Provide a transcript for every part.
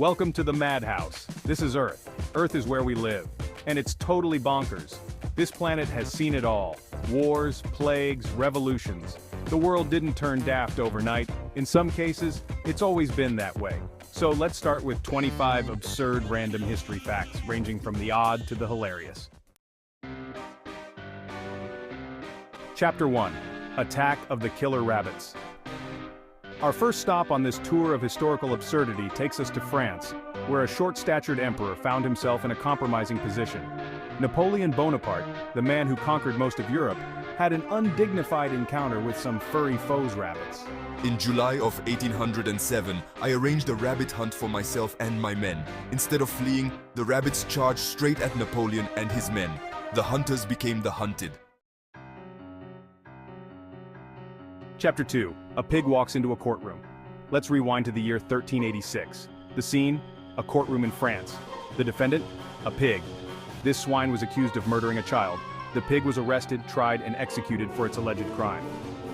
Welcome to the Madhouse. This is Earth. Earth is where we live. And it's totally bonkers. This planet has seen it all. Wars, plagues, revolutions. The world didn't turn daft overnight. In some cases, it's always been that way. So let's start with 25 absurd random history facts, ranging from the odd to the hilarious. Chapter 1. Attack of the Killer Rabbits. Our first stop on this tour of historical absurdity takes us to France, where a short-statured emperor found himself in a compromising position. Napoleon Bonaparte, the man who conquered most of Europe, had an undignified encounter with some furry foes rabbits. In July of 1807, I arranged a rabbit hunt for myself and my men. Instead of fleeing, the rabbits charged straight at Napoleon and his men. The hunters became the hunted. Chapter 2. A pig walks into a courtroom. Let's rewind to the year 1386. The scene? A courtroom in France. The defendant? A pig. This swine was accused of murdering a child. The pig was arrested, tried, and executed for its alleged crime.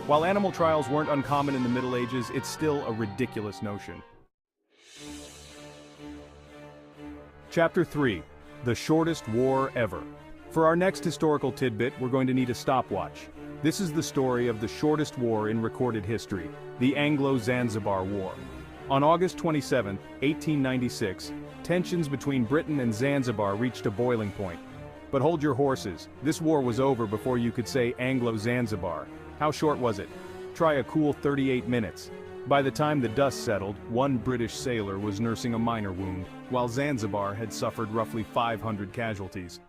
While animal trials weren't uncommon in the Middle Ages, it's still a ridiculous notion. Chapter 3. The shortest war ever. For our next historical tidbit, we're going to need a stopwatch. This is the story of the shortest war in recorded history, the Anglo-Zanzibar War. On August 27, 1896, tensions between Britain and Zanzibar reached a boiling point. But hold your horses, this war was over before you could say Anglo-Zanzibar. How short was it? Try a cool 38 minutes. By the time the dust settled, one British sailor was nursing a minor wound, while Zanzibar had suffered roughly 500 casualties.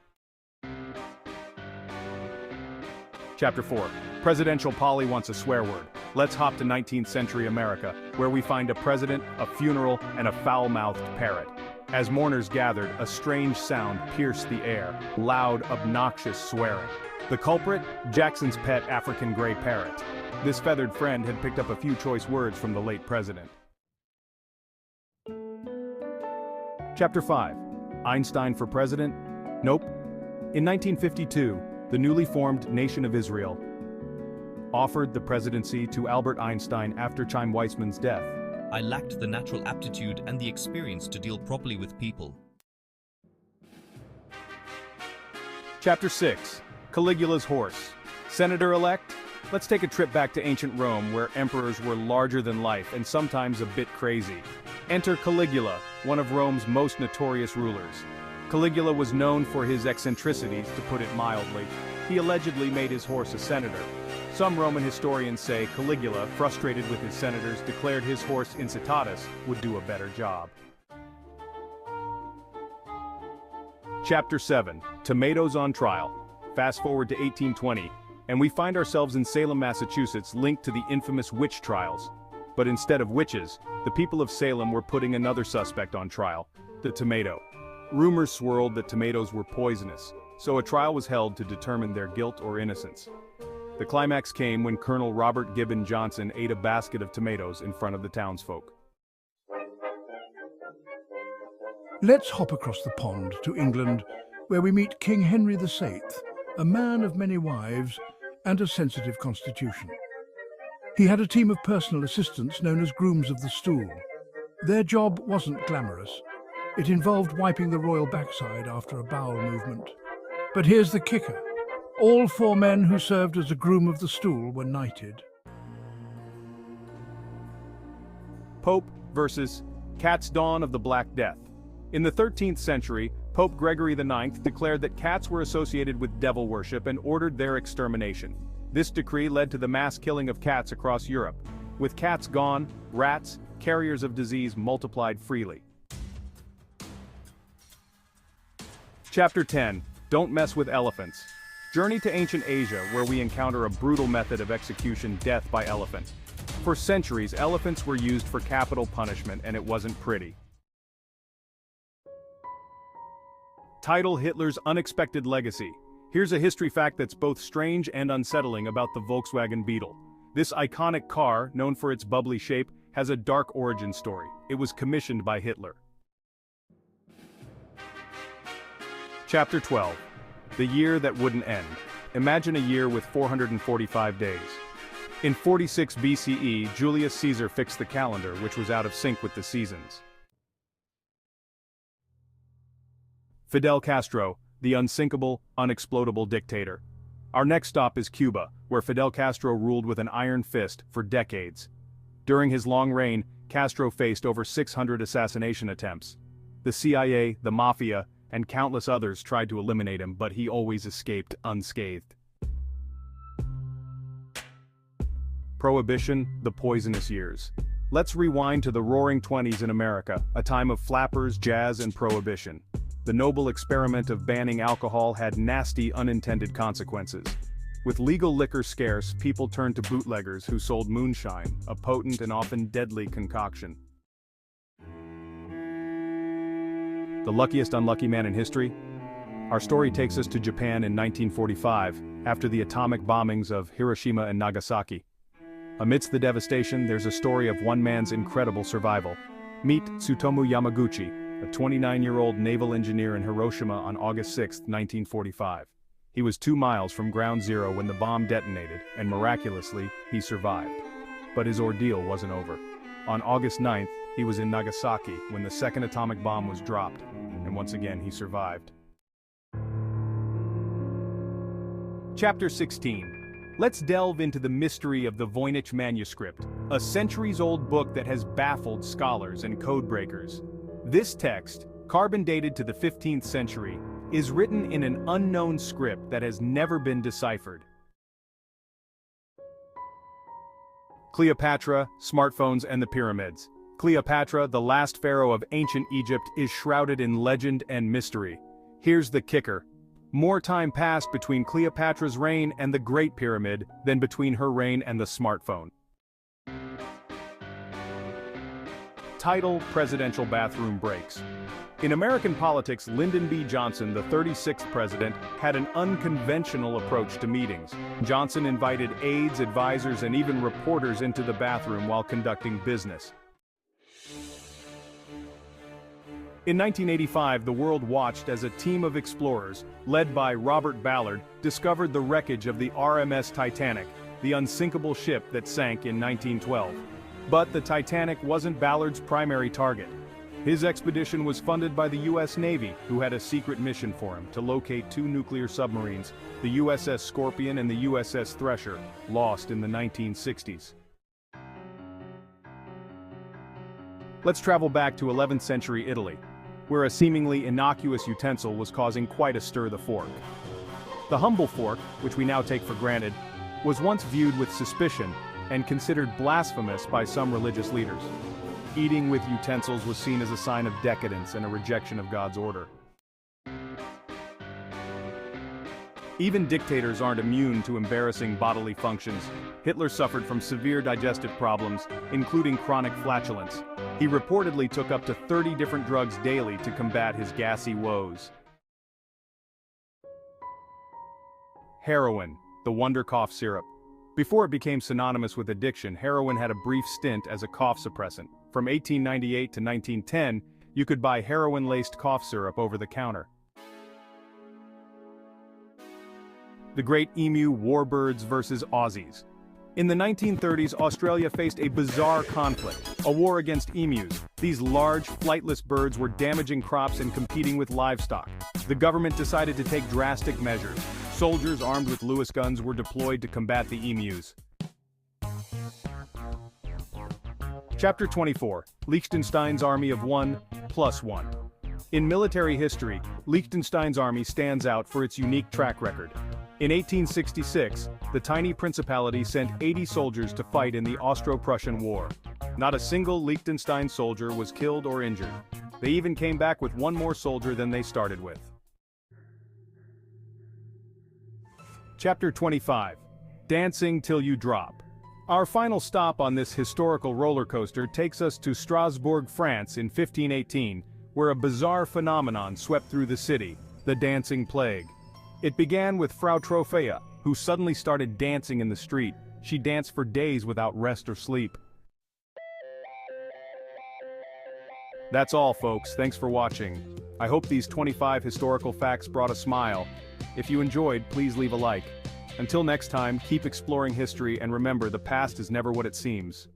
Chapter 4. Presidential Polly wants a swear word. Let's hop to 19th century America, where we find a president, a funeral, and a foul-mouthed parrot. As mourners gathered, a strange sound pierced the air, loud, obnoxious swearing. The culprit? Jackson's pet African gray parrot. This feathered friend had picked up a few choice words from the late president. Chapter 5. Einstein for president? Nope. In 1952, the newly formed Nation of Israel offered the presidency to Albert Einstein after Chaim Weizmann's death. I lacked the natural aptitude and the experience to deal properly with people. Chapter 6. Caligula's horse. Senator-elect? Let's take a trip back to ancient Rome, where emperors were larger than life and sometimes a bit crazy. Enter Caligula, one of Rome's most notorious rulers. Caligula was known for his eccentricities, to put it mildly. He allegedly made his horse a senator. Some Roman historians say Caligula, frustrated with his senators, declared his horse Incitatus would do a better job. Chapter 7. Tomatoes on trial. Fast forward to 1820, and we find ourselves in Salem, Massachusetts, linked to the infamous witch trials. But instead of witches, the people of Salem were putting another suspect on trial, the tomato. Rumors swirled that tomatoes were poisonous, so a trial was held to determine their guilt or innocence. The climax came when Colonel Robert Gibbon Johnson ate a basket of tomatoes in front of the townsfolk. Let's hop across the pond to England, where we meet King Henry VIII, a man of many wives and a sensitive constitution. He had a team of personal assistants known as grooms of the stool. Their job wasn't glamorous. It involved wiping the royal backside after a bowel movement. But here's the kicker. All 4 men who served as a groom of the stool were knighted. Pope versus Cats' Dawn of the Black Death. In the 13th century, Pope Gregory IX declared that cats were associated with devil worship and ordered their extermination. This decree led to the mass killing of cats across Europe. With cats gone, rats, carriers of disease, multiplied freely. Chapter 10. Don't mess with elephants. Journey to ancient Asia, where we encounter a brutal method of execution, death by elephant. For centuries, elephants were used for capital punishment, and it wasn't pretty. Title: Hitler's Unexpected Legacy. Here's a history fact that's both strange and unsettling about the Volkswagen Beetle. This iconic car, known for its bubbly shape, has a dark origin story. It was commissioned by Hitler. Chapter 12. The year that wouldn't end. Imagine a year with 445 days. In 46 BCE, Julius Caesar fixed the calendar, which was out of sync with the seasons. Fidel Castro, the unsinkable, unexplodable dictator. Our next stop is Cuba, where Fidel Castro ruled with an iron fist for decades. During his long reign, Castro faced over 600 assassination attempts. The CIA, the Mafia, and countless others tried to eliminate him, but he always escaped unscathed. Prohibition, the poisonous years. Let's rewind to the Roaring Twenties in America, a time of flappers, jazz, and prohibition. The noble experiment of banning alcohol had nasty unintended consequences. With legal liquor scarce, people turned to bootleggers who sold moonshine, a potent and often deadly concoction. The luckiest unlucky man in history? Our story takes us to Japan in 1945, after the atomic bombings of Hiroshima and Nagasaki. Amidst the devastation, there's a story of one man's incredible survival. Meet Tsutomu Yamaguchi, a 29-year-old naval engineer in Hiroshima on August 6, 1945. He was 2 miles from ground zero when the bomb detonated, and miraculously, he survived. But his ordeal wasn't over. On August 9th, he was in Nagasaki when the second atomic bomb was dropped, and once again he survived. Chapter 16. Let's delve into the mystery of the Voynich manuscript, a centuries-old book that has baffled scholars and codebreakers. This text, carbon-dated to the 15th century, is written in an unknown script that has never been deciphered. Cleopatra, smartphones, and the pyramids. Cleopatra, the last pharaoh of ancient Egypt, is shrouded in legend and mystery. Here's the kicker. More time passed between Cleopatra's reign and the Great Pyramid than between her reign and the smartphone. Title: Presidential Bathroom Breaks. In American politics, Lyndon B. Johnson, the 36th president, had an unconventional approach to meetings. Johnson invited aides, advisors, and even reporters into the bathroom while conducting business. In 1985, the world watched as a team of explorers, led by Robert Ballard, discovered the wreckage of the RMS Titanic, the unsinkable ship that sank in 1912. But the Titanic wasn't Ballard's primary target. His expedition was funded by the U.S. Navy, who had a secret mission for him to locate 2 nuclear submarines, the USS Scorpion and the USS Thresher, lost in the 1960s. Let's travel back to 11th century Italy, where a seemingly innocuous utensil was causing quite a stir. The fork. The humble fork, which we now take for granted, was once viewed with suspicion and considered blasphemous by some religious leaders. Eating with utensils was seen as a sign of decadence and a rejection of God's order. Even dictators aren't immune to embarrassing bodily functions. Hitler suffered from severe digestive problems, including chronic flatulence. He reportedly took up to 30 different drugs daily to combat his gassy woes. Heroin, the wonder cough syrup. Before it became synonymous with addiction, heroin had a brief stint as a cough suppressant. From 1898 to 1910, you could buy heroin-laced cough syrup over the counter. The Great Emu Warbirds versus Aussies. In the 1930s, Australia faced a bizarre conflict, a war against emus. These large, flightless birds were damaging crops and competing with livestock. The government decided to take drastic measures. Soldiers armed with Lewis guns were deployed to combat the emus. Chapter 24. Liechtenstein's Army of 1+1. In military history, Liechtenstein's army stands out for its unique track record. In 1866, the tiny principality sent 80 soldiers to fight in the Austro-Prussian War. Not a single Liechtenstein soldier was killed or injured. They even came back with one more soldier than they started with. Chapter 25. Dancing Till You Drop. Our final stop on this historical roller coaster takes us to Strasbourg, France in 1518, where a bizarre phenomenon swept through the city, the dancing plague. It began with Frau Trophea, who suddenly started dancing in the street. She danced for days without rest or sleep. That's all, folks. Thanks for watching. I hope these 25 historical facts brought a smile. If you enjoyed, please leave a like. Until next time, keep exploring history and remember, the past is never what it seems.